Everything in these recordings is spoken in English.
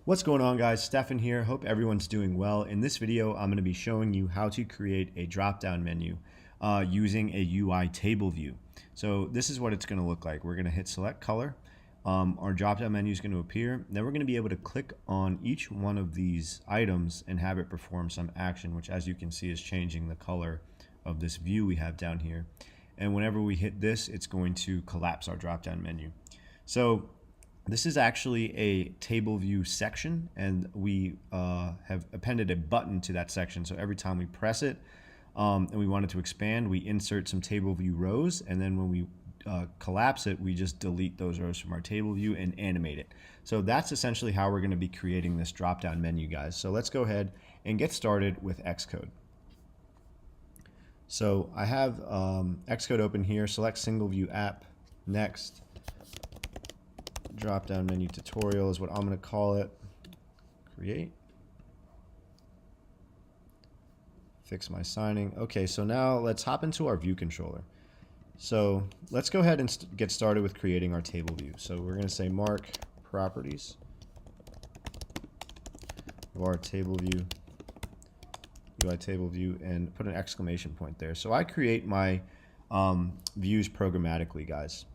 What's going on, guys? Stephan here. Hope everyone's doing well. In this video, I'm going to be showing you how to create a drop-down menu using a UI table view. So this is what it's going to look like. We're going to hit select color. Our drop-down menu is going to appear. Then we're going to be able to click on each one of these items and have it perform some action, which as you can see is changing the color of this view we have down here. And whenever we hit this, it's going to collapse our drop-down menu. So this is actually a table view section, and we have appended a button to that section. So every time we press it and we want it to expand, we insert some table view rows, and then when we collapse it, we just delete those rows from our table view and animate it. So that's essentially how we're going to be creating this drop-down menu, guys. So let's go ahead and get started with Xcode. So I have Xcode open here. Select single view app. Next. Drop-down menu tutorial is what I'm going to call it. Create. Fix my signing. Okay, so now let's hop into our view controller. So let's go ahead and get started with creating our table view. So we're going to say mark properties var table view UITableView and put an exclamation point there. So I create my views programmatically, guys.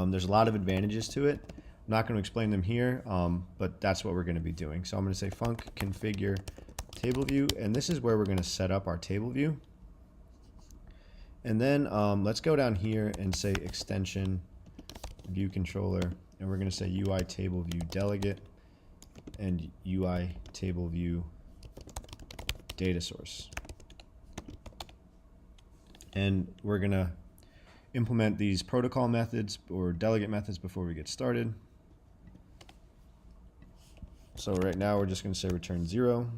There's a lot of advantages to it. I'm not going to explain them here, but that's what we're going to be doing. So I'm going to say func configure table view, and this is where we're going to set up our table view. And then let's go down here and say extension view controller, and we're going to say UITableView delegate and UITableView data source. And we're going to implement these protocol methods or delegate methods before we get started. So right now we're just going to say return 0.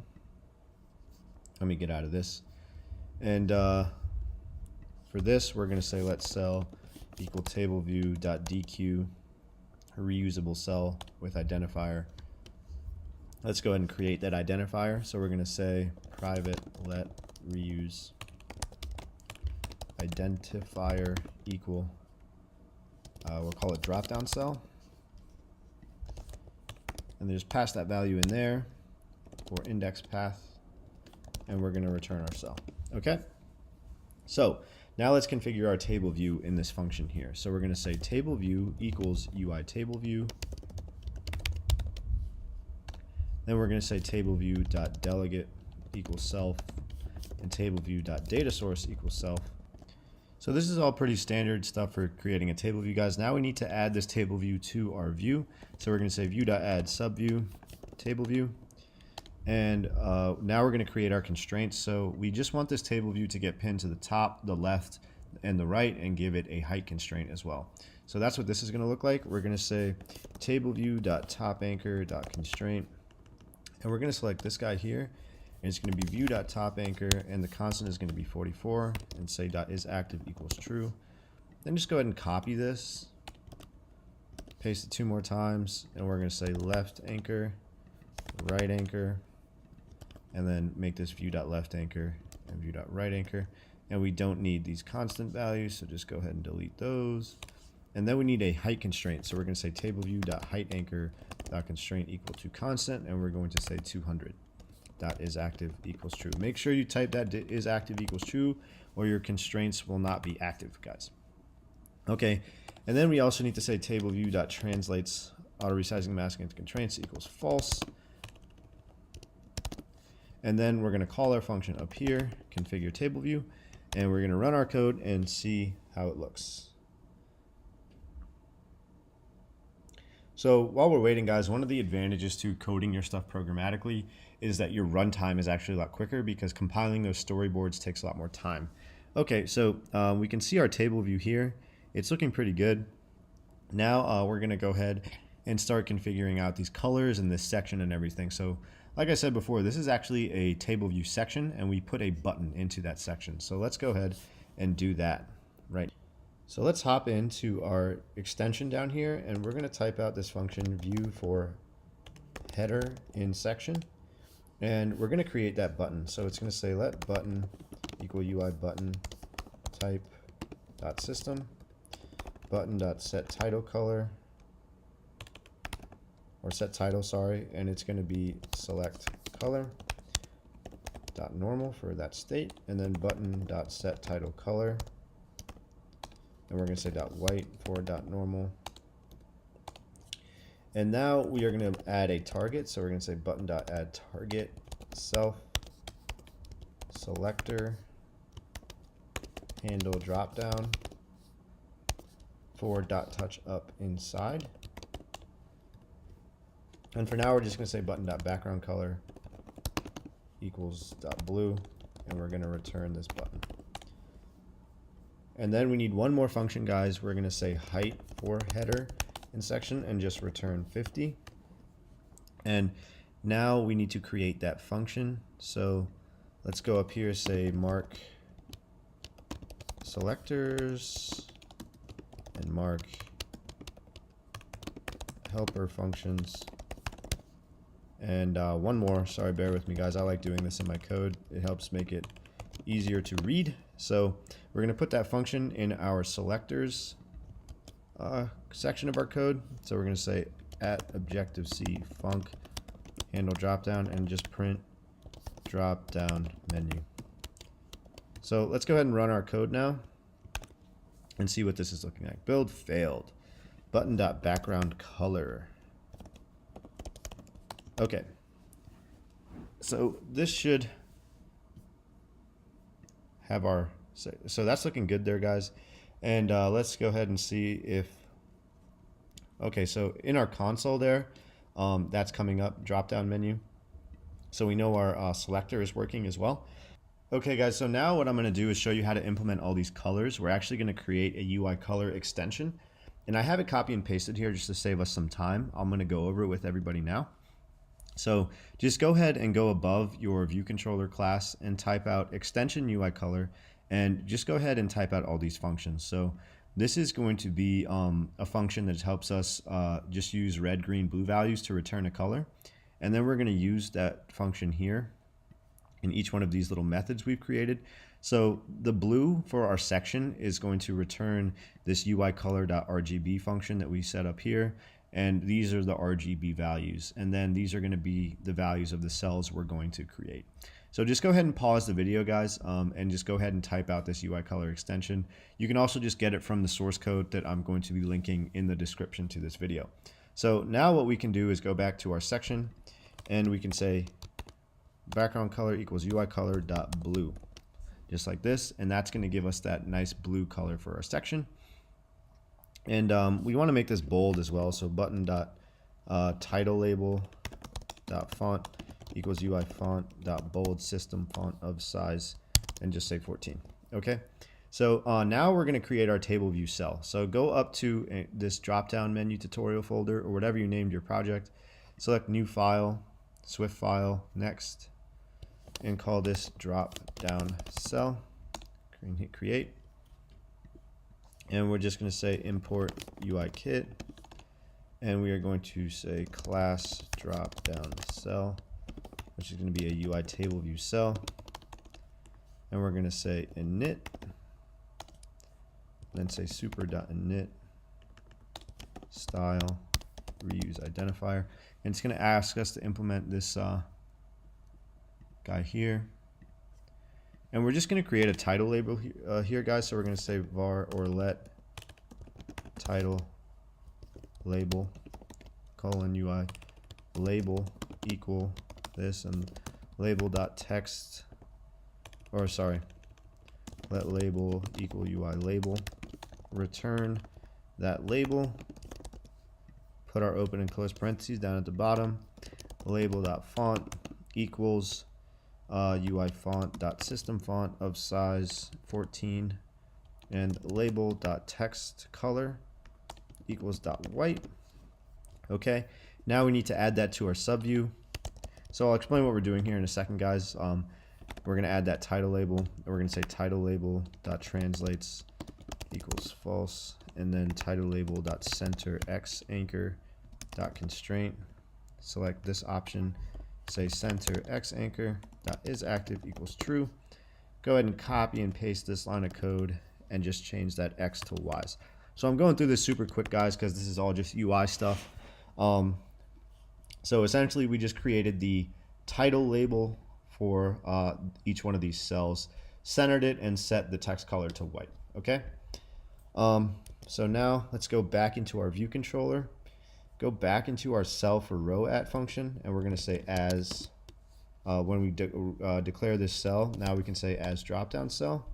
Let me get out of this. And for this, we're going to say let cell equal table view dot dequeue reusable cell with identifier. Let's go ahead and create that identifier. So we're going to say private let reuse identifier equal, we'll call it drop-down cell, and then just pass that value in there for index path, and we're going to return our cell. Okay, so now let's configure our table view in this function here. So we're going to say table view equals UITableView, then we're going to say table view dot delegate equals self and table view dot data source equals self. So this is all pretty standard stuff for creating a table view, guys. Now we need to add this table view to our view. So we're going to say view.add subview table view. And now we're going to create our constraints. So we just want this table view to get pinned to the top, the left, and the right, and give it a height constraint as well. So that's what this is going to look like. We're going to say table view.topanchor.constraint. And we're going to select this guy here. And it's going to be view.topanchor, and the constant is going to be 44, and say .isActive equals true. Then just go ahead and copy this, paste it 2 more times, and we're going to say left anchor, right anchor, and then make this view.left anchor and view.right anchor. And we don't need these constant values, so just go ahead and delete those. And then we need a height constraint, so we're going to say table view.heightAnchor.constraint equal to constant, and we're going to say 200. .isActive equals true. Make sure you type that isActive equals true, or your constraints will not be active, guys. Okay, and then we also need to say table view.translates auto resizing masking into constraints equals false. And then we're going to call our function up here, configure table view, and we're going to run our code and see how it looks. So while we're waiting, guys, one of the advantages to coding your stuff programmatically is that your runtime is actually a lot quicker, because compiling those storyboards takes a lot more time. Okay, so we can see our table view here. It's looking pretty good. Now we're going to go ahead and start configuring out these colors and this section and everything. So like I said before, this is actually a table view section, and we put a button into that section. So let's go ahead and do that right. So let's hop into our extension down here, and we're going to type out this function view for header in section, and we're going to create that button. So it's going to say let button equal UI button type dot system button dot set title color or set title, sorry, and it's going to be select color dot normal for that state, and then button dot set title color, and we're going to say dot white for dot normal. And now we are going to add a target, so we're going to say button dot add target self selector handle dropdown for dot touch up inside. And for now, we're just going to say button dot background color equals dot blue, and we're going to return this button. And then we need one more function, guys. We're going to say height for header in section and just return 50. And now we need to create that function. So let's go up here, say mark selectors and mark helper functions. And one more, sorry, bear with me guys, I like doing this in my code. It helps make it easier to read. So we're going to put that function in our selectors section of our code. So we're going to say at Objective-C func handle dropdown and just print dropdown menu. So let's go ahead and run our code now and see what this is looking like. Build failed. Button dot background color. Okay, so this should have our, so that's looking good there, guys. And let's go ahead and see if, okay, so in our console there, that's coming up, drop-down menu. So we know our selector is working as well. Okay, guys, so now what I'm going to do is show you how to implement all these colors. We're actually going to create a UI color extension. And I have it copy and pasted here just to save us some time. I'm going to go over it with everybody now. So just go ahead and go above your view controller class and type out extension UI color, and just go ahead and type out all these functions. So this is going to be a function that helps us just use red, green, blue values to return a color. And then we're going to use that function here in each one of these little methods we've created. So the blue for our section is going to return this UI color.rgb function that we set up here. And these are the RGB values. And then these are going to be the values of the cells we're going to create. So just go ahead and pause the video, guys, and just go ahead and type out this UI color extension. You can also just get it from the source code that I'm going to be linking in the description to this video. So now what we can do is go back to our section, and we can say background color equals UI color dot blue, just like this. And that's going to give us that nice blue color for our section. And we want to make this bold as well. So button dot title label dot font equals UI font dot bold system font of size, and just say 14. Okay. So now we're going to create our table view cell. So go up to this drop down menu tutorial folder or whatever you named your project. Select new file, Swift file, next, and call this drop down cell. Hit create. And we're just going to say import UI kit, and we are going to say class drop down cell, which is going to be a UI table view cell, and we're going to say init, then say super.init style reuse identifier, and it's going to ask us to implement this guy here. And we're just going to create a title label here, guys. So we're going to say var or let title label colon UI label equal this, and label dot text, or sorry, let label equal UI label, return that label, put our open and close parentheses down at the bottom, label dot font equals UI font dot system font of size 14, and label dot text color equals dot white. Okay, now we need to add that to our subview. So I'll explain what we're doing here in a second, guys. We're going to add that title label. We're going to say title label dot translates equals false, and then title label dot center x anchor dot constraint. Select this option. Say center x anchor dot is active equals true. Go ahead and copy and paste this line of code and just change that x to y's. So I'm going through this super quick, guys, because this is all just UI stuff. So essentially we just created the title label for each one of these cells, centered it, and set the text color to white. Okay. So now let's go back into our view controller, go back into our cell for row at function, and we're going to say as, when we declare this cell, now we can say as dropdown cell.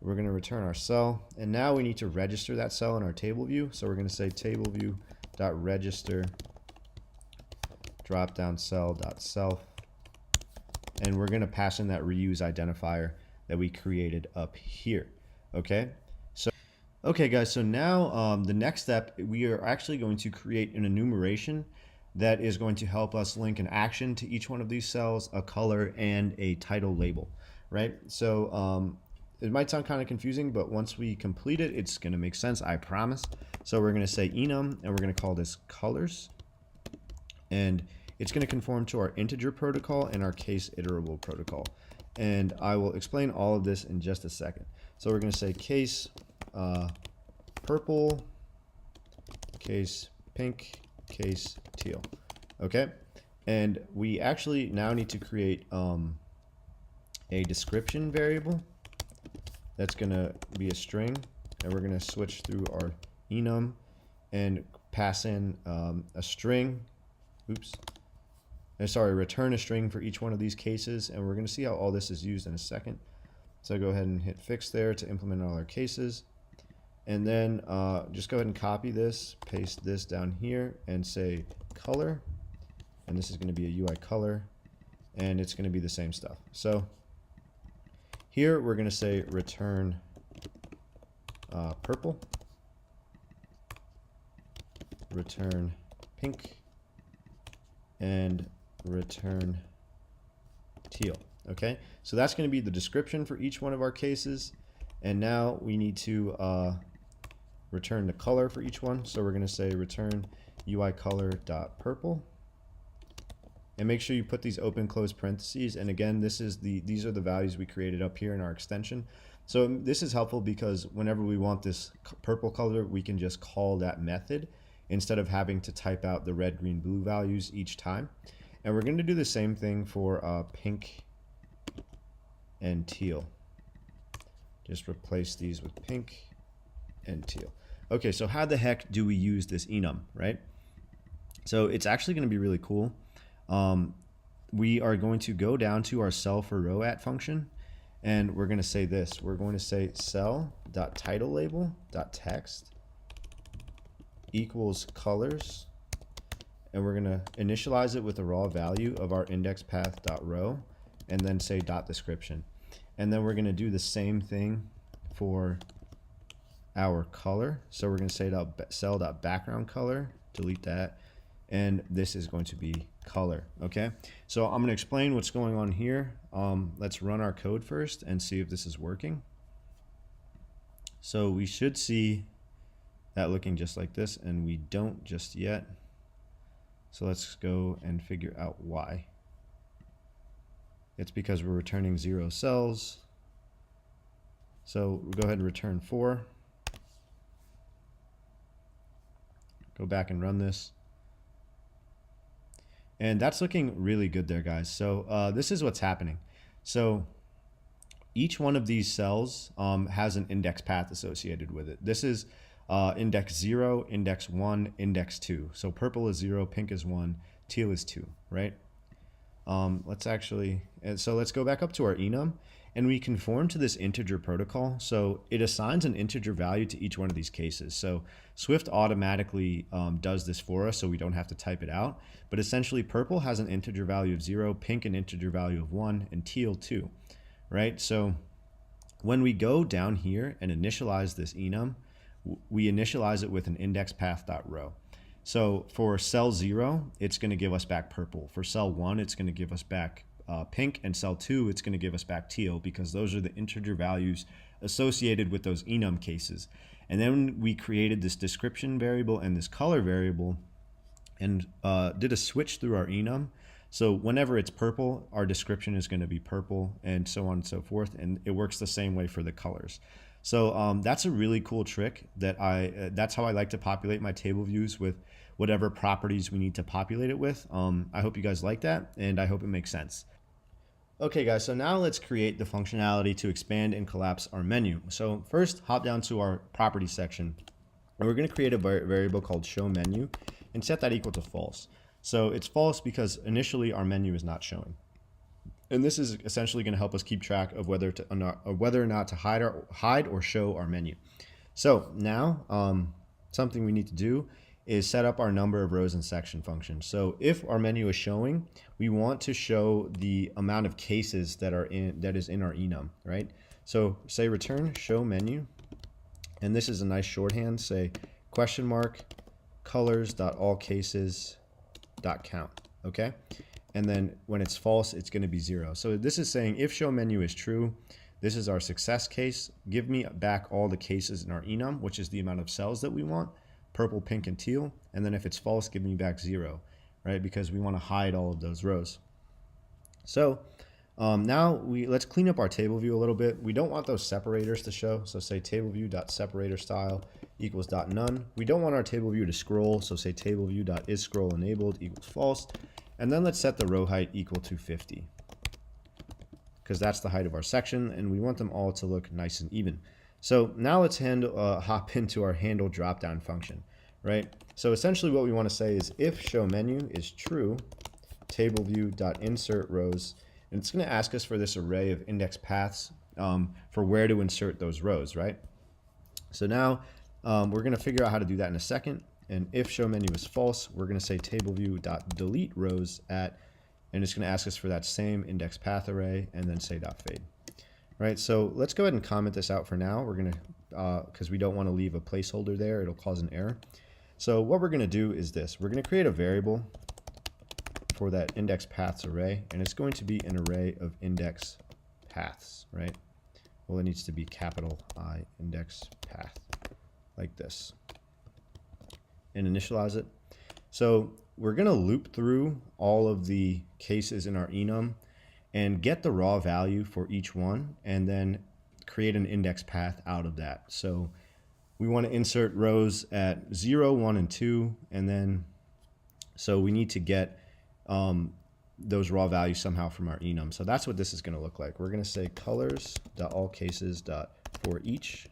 We're going to return our cell, and now we need to register that cell in our table view. So we're going to say table view.register dropdown cell.self, and we're going to pass in that reuse identifier that we created up here. Okay. Okay guys, so now the next step, we are actually going to create an enumeration that is going to help us link an action to each one of these cells, a color, and a title label, right? So it might sound kind of confusing, but once we complete it, it's going to make sense, I promise. So we're going to say enum, and we're going to call this colors, and it's going to conform to our integer protocol and our case iterable protocol. And I will explain all of this in just a second. So we're going to say case purple, case pink, case teal. Okay, and we actually now need to create a description variable that's going to be a string, and we're going to switch through our enum and pass in a string. Return a string for each one of these cases, and we're going to see how all this is used in a second. So go ahead and hit fix there to implement all our cases. And then just go ahead and copy this, paste this down here, and say color. And this is going to be a UI color, and it's going to be the same stuff. So here we're going to say return purple, return pink, and return teal. Okay, so that's going to be the description for each one of our cases. And now we need to return the color for each one. So we're going to say return UI color.purple, and make sure you put these open close parentheses. And again, these are the values we created up here in our extension. So this is helpful because whenever we want this purple color, we can just call that method instead of having to type out the red, green, blue values each time. And we're going to do the same thing for pink and teal. Just replace these with pink and teal. Okay, so how the heck do we use this enum, right? So it's actually going to be really cool. We are going to go down to our cell for row at function, and we're going to say this. We're going to say cell.titleLabel.text equals colors, and we're going to initialize it with the raw value of our index path.row, and then say dot description. And then we're going to do the same thing for our color. So we're going to say cell.background color, delete that, and this is going to be color. Okay, so I'm going to explain what's going on here. Let's run our code first and see if this is working. So we should see that looking just like this, and we don't just yet. So let's go and figure out why. It's because we're returning 0 cells. So we'll go ahead and return 4. Go back and run this. And that's looking really good there, guys. So this is what's happening. So each one of these cells has an index path associated with it. This is index 0, index 1, index 2. So purple is 0, pink is 1, teal is 2, right? Let's go back up to our enum, and we conform to this integer protocol. So it assigns an integer value to each one of these cases. So Swift automatically does this for us, so we don't have to type it out. But essentially, purple has an integer value of 0, pink an integer value of 1, and teal 2, right? So when we go down here and initialize this enum, we initialize it with an index path.row. So for cell 0, it's going to give us back purple. For cell 1, it's going to give us back pink, and cell 2, it's going to give us back teal, because those are the integer values associated with those enum cases. And then we created this description variable and this color variable, and did a switch through our enum. So whenever it's purple, our description is going to be purple, and so on and so forth. And it works the same way for the colors. So that's a really cool trick that that's how I like to populate my table views with whatever properties we need to populate it with. I hope you guys like that, and I hope it makes sense. Okay guys, so now let's create the functionality to expand and collapse our menu. So first, hop down to our properties section, and we're going to create a variable called show menu and set that equal to false. So it's false because initially our menu is not showing. And this is essentially going to help us keep track of whether or not to hide or show our menu. So now something we need to do is set up our number of rows and section function. So if our menu is showing, we want to show the amount of cases that is in our enum, right? So say return show menu, and this is a nice shorthand. Say question mark colors.allcases.count. Okay, and then when it's false, it's going to be 0. So this is saying if show menu is true, this is our success case. Give me back all the cases in our enum, which is the amount of cells that we want. Purple, pink, and teal. And then if it's false, give me back 0, right? Because we want to hide all of those rows. So now let's clean up our table view a little bit. We don't want those separators to show. So say table view.separator style equals .none. We don't want our table view to scroll. So say table view.isScroll enabled equals false. And then let's set the row height equal to 50, because that's the height of our section, and we want them all to look nice and even. So now let's hop into our handle dropdown function, right? So essentially what we want to say is if show menu is true, table view.insert rows, and it's going to ask us for this array of index paths for where to insert those rows, right? So now we're going to figure out how to do that in a second. And if show menu is false, we're going to say table view.delete rows at, and it's going to ask us for that same index path array, and then say .fade. Right, so let's go ahead and comment this out for now. We're going to, because we don't want to leave a placeholder there, it'll cause an error. So what we're going to do is this. We're going to create a variable for that index paths array, and it's going to be an array of index paths, right? Well, it needs to be capital I index path, like this, and initialize it. So we're going to loop through all of the cases in our enum and get the raw value for each one, and then create an index path out of that. So we want to insert rows at 0, 1, and 2, and then so we need to get those raw values somehow from our enum. So that's what this is going to look like. We're going to say colors.allcases.forEach,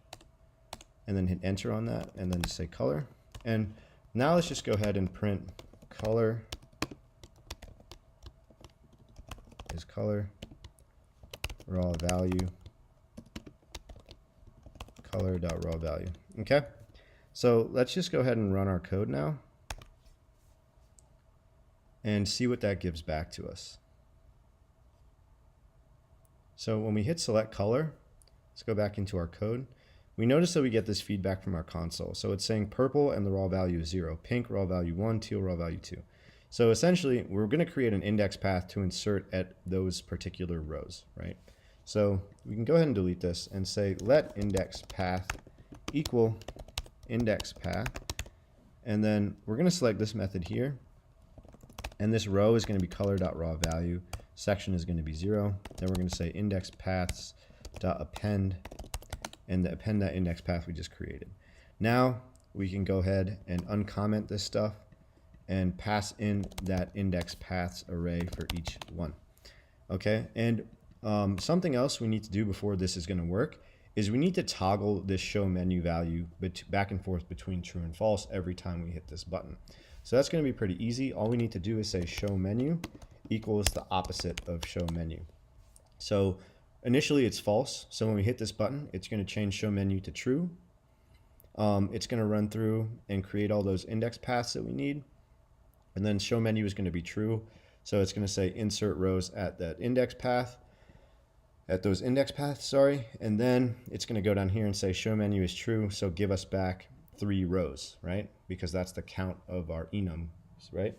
and then hit enter on that, and then say color. And now let's just go ahead and print color is color, raw value, color.raw value. Okay, so let's just go ahead and run our code now and see what that gives back to us. So when we hit select color, let's go back into our code. We notice that we get this feedback from our console. So it's saying purple and the raw value is 0, pink raw value 1, teal raw value 2. So essentially, we're going to create an index path to insert at those particular rows, right? So we can go ahead and delete this and say let index path equal index path, and then we're going to select this method here, and this row is going to be color.raw value, section is going to be 0. Then we're going to say index paths.append, and append that index path we just created. Now we can go ahead and uncomment this stuff and pass in that index paths array for each one. Okay, and something else we need to do before this is going to work is we need to toggle this show menu value back and forth between true and false every time we hit this button. So that's going to be pretty easy. All we need to do is say show menu equals the opposite of show menu. So initially it's false, so when we hit this button, it's going to change show menu to true. It's going to run through and create all those index paths that we need. And then show menu is going to be true. So it's going to say insert rows at that index path, at those index paths, sorry. And then it's going to go down here and say show menu is true. So give us back 3 rows, right? Because that's the count of our enum, right?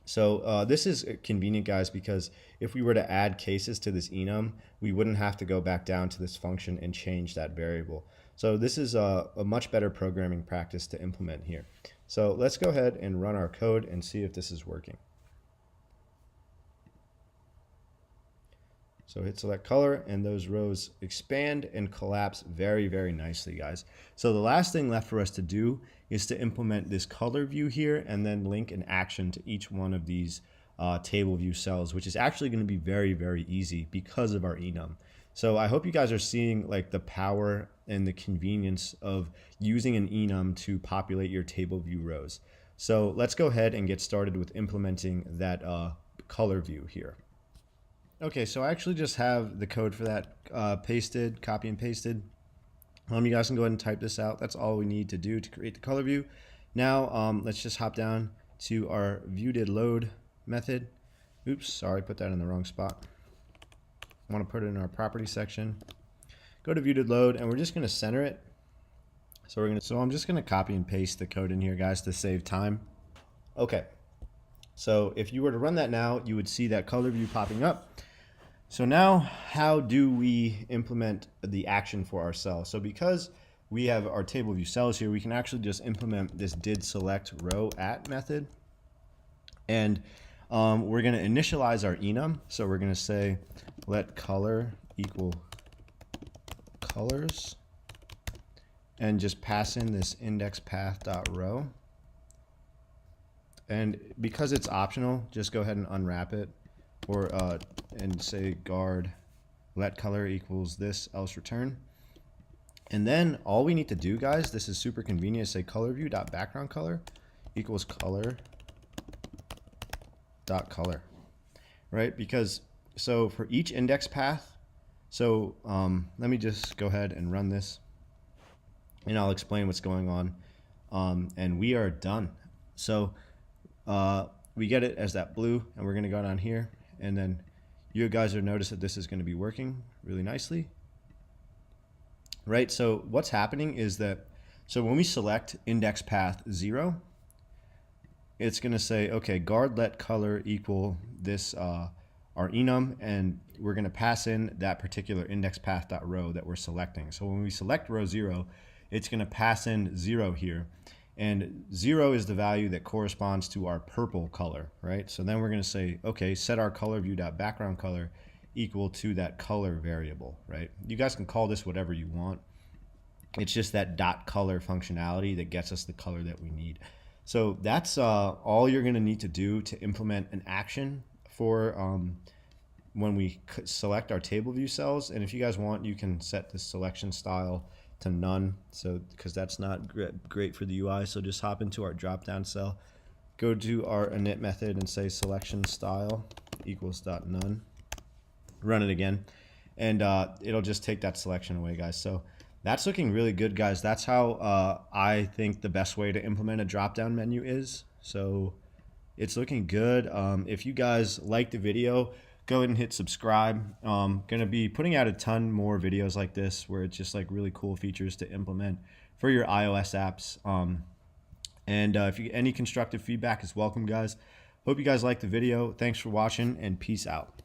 So this is convenient, guys, because if we were to add cases to this enum, we wouldn't have to go back down to this function and change that variable. So this is a much better programming practice to implement here. So let's go ahead and run our code and see if this is working. So hit select color, and those rows expand and collapse very, very nicely, guys. So the last thing left for us to do is to implement this color view here and then link an action to each one of these table view cells, which is actually going to be very, very easy because of our enum. So I hope you guys are seeing like the power and the convenience of using an enum to populate your table view rows. So let's go ahead and get started with implementing that color view here. Okay, so I actually just have the code for that pasted, copy and pasted. You guys can go ahead and type this out. That's all we need to do to create the color view. Now let's just hop down to our viewDidLoad method. Oops, sorry, put that in the wrong spot. I want to put it in our property section. Go to viewDidLoad, and we're just going to center it. So I'm just going to copy and paste the code in here, guys, to save time. Okay. So if you were to run that now, you would see that color view popping up. So now, how do we implement the action for our cell? So because we have our table view cells here, we can actually just implement this didSelectRow@at method. And we're going to initialize our enum. So we're going to say let color equal colors and just pass in this indexPath.row. And because it's optional, just go ahead and unwrap it, or and say guard let color equals this else return. And then all we need to do, guys, this is super convenient, say color view dot background color equals color dot color, right? Because so for each index path, so let me just go ahead and run this, and I'll explain what's going on, and we are done. So we get it as that blue, and we're going to go down here, and then you guys will notice that this is going to be working really nicely, right? So what's happening is that, so when we select index path 0, it's going to say, okay, guard let color equal this our enum, and we're going to pass in that particular index path.row that we're selecting. So when we select row 0, it's going to pass in 0 here. And 0 is the value that corresponds to our purple color, right? So then we're going to say, okay, set our color view.background color equal to that color variable, right? You guys can call this whatever you want. It's just that dot color functionality that gets us the color that we need. So that's all you're going to need to do to implement an action for when we select our table view cells. And if you guys want, you can set the selection style to none, so because that's not great for the UI. So just hop into our drop-down cell, go to our init method and say selection style equals .none. Run it again, and it'll just take that selection away, guys. So that's looking really good, guys. That's how I think the best way to implement a drop-down menu is. So it's looking good. If you guys like the video, go ahead and hit subscribe. Gonna be putting out a ton more videos like this, where it's just like really cool features to implement for your iOS apps. And if you any constructive feedback is welcome, guys. Hope you guys like the video. Thanks for watching, and peace out.